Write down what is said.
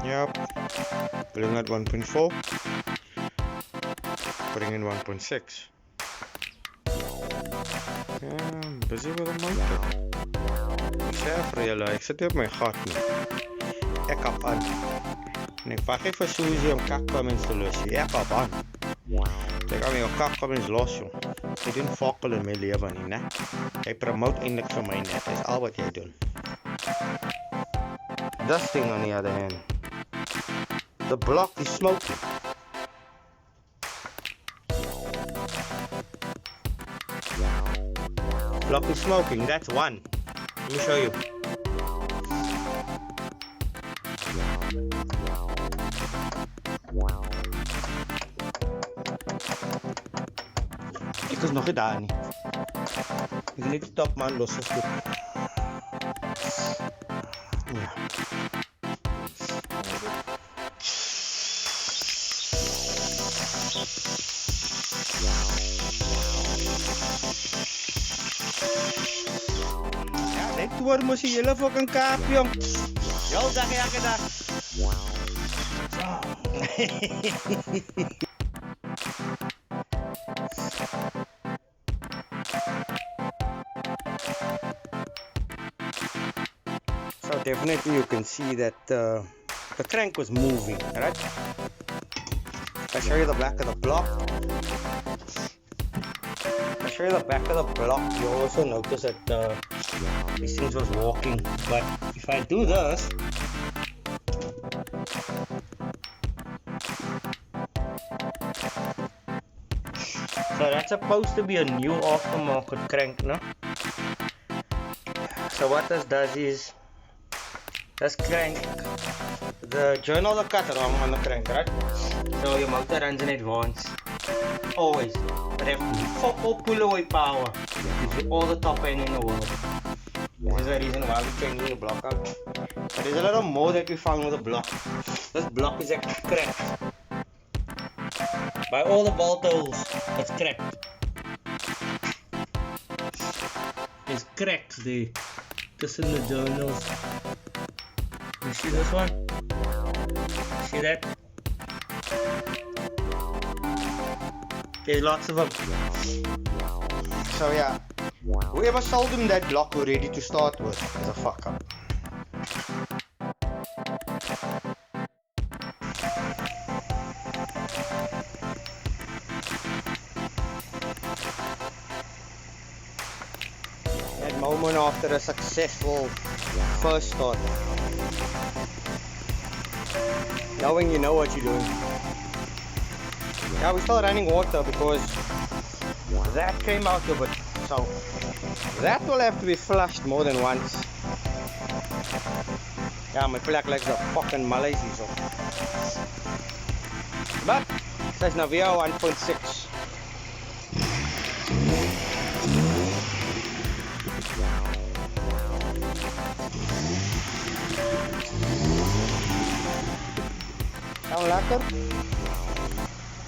Yep. Pulling at 1.4. Putting in 1.6. Yeah, I'm busy with the motor. Ek sê vir julle, ek sit nie op my gat nie. Ek kap aan. En ek wag net vir Susie om kakkommens te los. Ek kap aan. Ek gaan my kakkommens los, jong. Ek doen fakkel in my lewe nie, né? Jy promote eintlik vir my net. Dis al wat jy doen. This thing on the other hand. The block is smoking. Block is smoking, that's one. Let me show you. Ek is nog nie daar nie. Ek net die top man los gestoot. Ja. Net hoor mos jy hele fucking kaap, jong. Jou dag elke dag. So definitely you can see that the crank was moving, right? If I show you the back of the block. If I show you the back of the block, you also notice that these things was walking. But if I do this, so that's supposed to be a new aftermarket crank, no? So what this does is, this crank, the journal will cut wrong on the crank, right? So your motor runs in advance, always. But if you fuck pull away power, it gives you all the top end in the world. This is the reason why we're changing the block out. But there's a lot more that we found with the block. This block is actually cracked. By all the bolt holes, it's cracked. There's cracks there, just in the journals. You see this one? See that? There's lots of them. So yeah, whoever sold him that block already to start with is a fuck up. That moment after a successful first start, knowing you know what you're doing. Yeah, we're still running water because that came out of it, so that will have to be flushed more than once. Yeah, my black legs are fucking Malaysia, so. But there's now VR 1.6. Sound lekker?